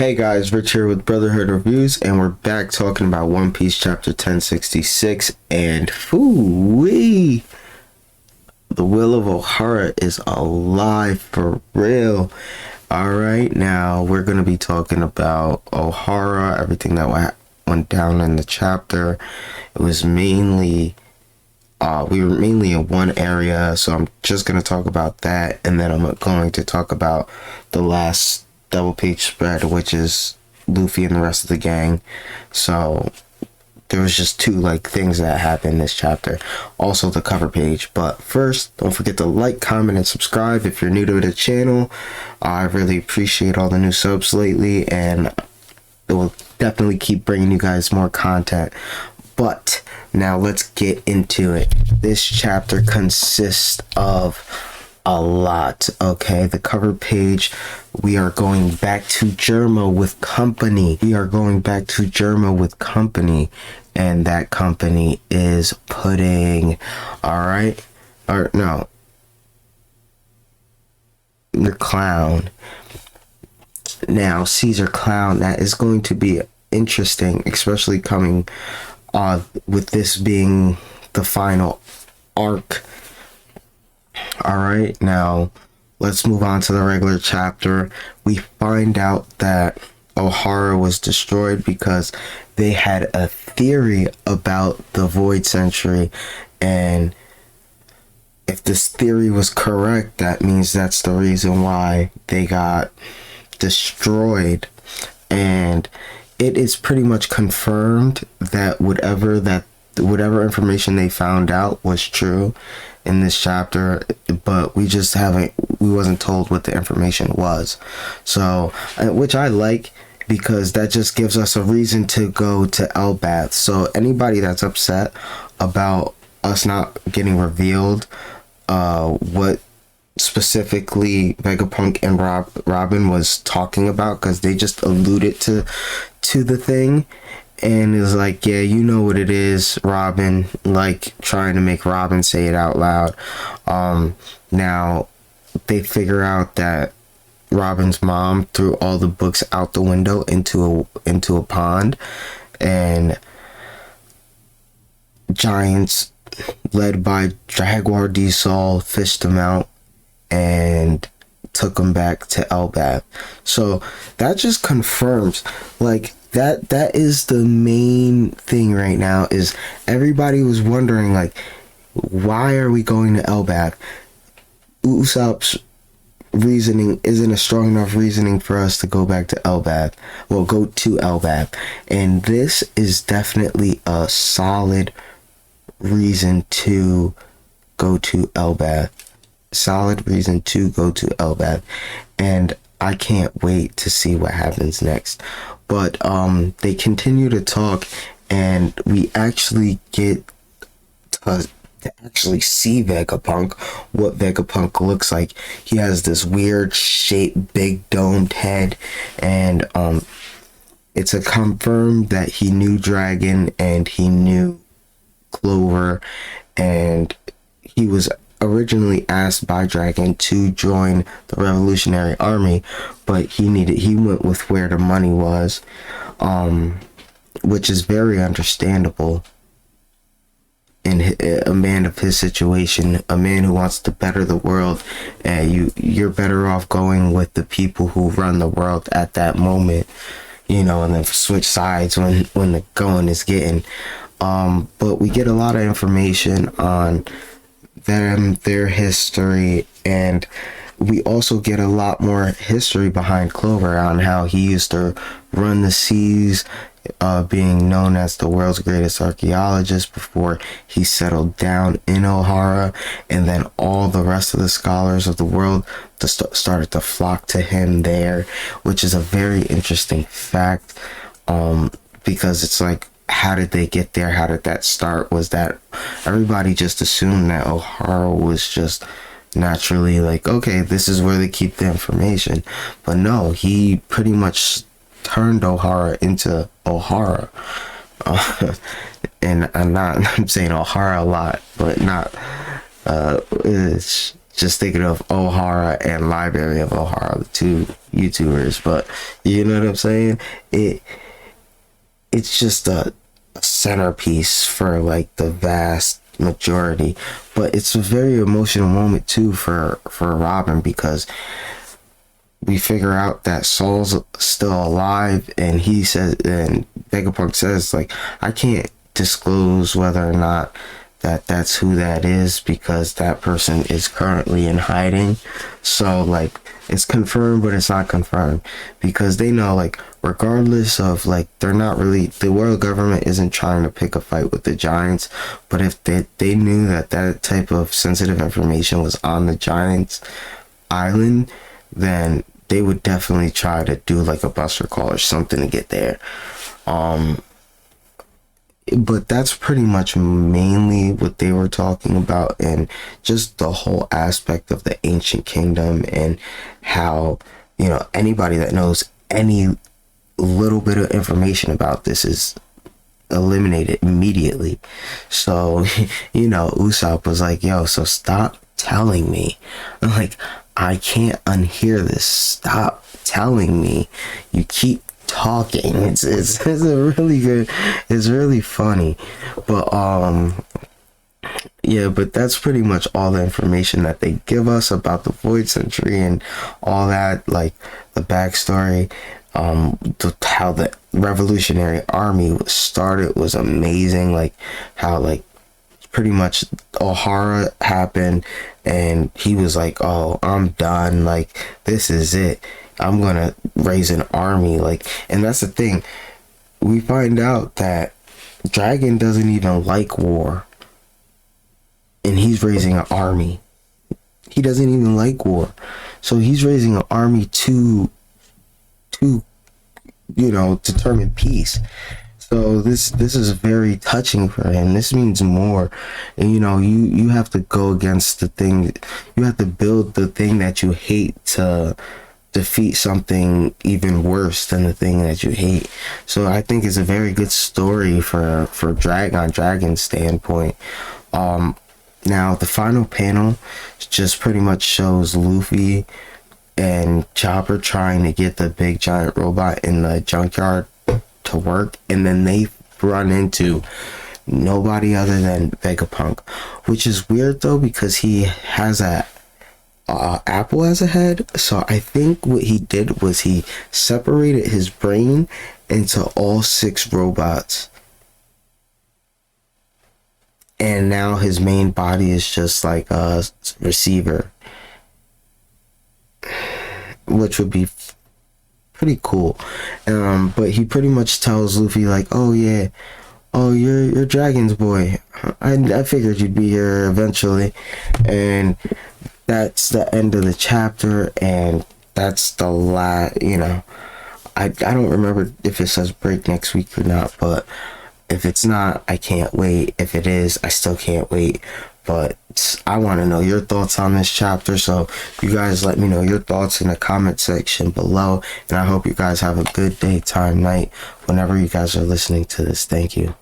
Hey guys, Rich here with Brotherhood Reviews, and we're back talking about One Piece chapter 1066, and foo-wee! The will of Ohara is alive for real. Alright, now we're going to be talking about Ohara, everything that went down in the chapter. It was mainly, we were mainly in one area, so I'm just going to talk about that, and then I'm going to talk about the last double page spread, which is Luffy and the rest of the gang. So there was just two things that happened in this chapter, also the cover page. But first, don't forget to like, comment, and subscribe if you're new to the channel. I really appreciate all the new subs lately, and it will definitely keep bringing you guys more content. But now let's get into it. This chapter consists of a lot. Okay, the cover page, we are going back to Germa with company. And that company is putting, the Clown. Now, Caesar Clown, that is going to be interesting, especially coming with this being the final arc. Alright, now let's move on to the regular chapter. We find out that Ohara was destroyed because they had a theory about the Void Century, and if this theory was correct, that means that's the reason why they got destroyed. And it is pretty much confirmed that whatever information they found out was true in this chapter, but we wasn't told what the information was. So, which I like, because that just gives us a reason to go to Elbath. So anybody that's upset about us not getting revealed what specifically Vegapunk and Robin was talking about, because they just alluded to the thing, and is like, yeah, you know what it is, Robin, trying to make Robin say it out loud. Now they figure out that Robin's mom threw all the books out the window into a pond, and giants led by Jaguar D Sol fished them out and took them back to Elbath. So that just confirms, that is the main thing right now, is everybody was wondering, why are we going to Elbath? Usopp's reasoning isn't a strong enough reasoning for us to go back to Elbath. Well, go to Elbath. And this is definitely a solid reason to go to Elbath. And I can't wait to see what happens next. But they continue to talk, and we actually get to actually see Vegapunk, what Vegapunk looks like. He has this weird shaped big domed head, and it's a confirmed that he knew Dragon and he knew Clover, and he was originally asked by Dragon to join the Revolutionary Army, but he went with where the money was, which is very understandable in a man of his situation, a man who wants to better the world. And you're better off going with the people who run the world at that moment, and then switch sides when the going is getting. But we get a lot of information on them, their history, and we also get a lot more history behind Clover, on how he used to run the seas, being known as the world's greatest archaeologist before he settled down in Ohara, and then all the rest of the scholars of the world started to flock to him there, which is a very interesting fact, because it's how did they get there? How did that start? Was that everybody just assumed that Ohara was just naturally okay, this is where they keep the information? But no, he pretty much turned Ohara into Ohara. And I'm saying Ohara a lot, but not it's just thinking of Ohara and Library of Ohara, the two YouTubers. But you know what I'm saying? It's just a centerpiece for like the vast majority. But it's a very emotional moment too for Robin, because we figure out that Saul's still alive, and he says, and Vegapunk says, like, I can't disclose whether or not that's who that is, because that person is currently in hiding. So like, it's confirmed, but it's not confirmed, because they know, like, regardless of, like, they're not really, the world government isn't trying to pick a fight with the Giants, but if they knew that that type of sensitive information was on the Giants island, then they would definitely try to do like a buster call or something to get there. But that's pretty much mainly what they were talking about, and just the whole aspect of the ancient kingdom, and how, you know, anybody that knows any little bit of information about this is eliminated immediately. So, you know, Usopp was like, yo, so stop telling me. I'm like, I can't unhear this. Stop telling me. You keep talking. It's a really good, it's really funny. But yeah, but that's pretty much all the information that they give us about the Void Century and all that, like the backstory. How the Revolutionary Army was started was amazing. Like how, like, pretty much Ohara happened, and he was like, oh, I'm done, like, this is it, I'm gonna raise an army. Like, and that's the thing, we find out that Dragon doesn't even like war, and he's raising an army. He doesn't even like war, so he's raising an army to you know, determine peace. So this is very touching for him. This means more. And you know, you have to go against the thing, you have to build the thing that you hate to defeat something even worse than the thing that you hate. So I think it's a very good story for Dragon's standpoint. Now the final panel just pretty much shows Luffy and Chopper trying to get the big giant robot in the junkyard to work, and then they run into nobody other than Vegapunk, which is weird though, because he has a apple as a head. So I think what he did was he separated his brain into all 6 robots, and now his main body is just like a receiver, which would be pretty cool. But he pretty much tells Luffy like, oh yeah, oh you're Dragon's boy, I figured you'd be here eventually. And that's the end of the chapter, and that's the last, you know, I don't remember if it says break next week or not, but if it's not, I can't wait. If it is, I still can't wait. But I want to know your thoughts on this chapter, so you guys let me know your thoughts in the comment section below, and I hope you guys have a good day, time, night, whenever you guys are listening to this. Thank you.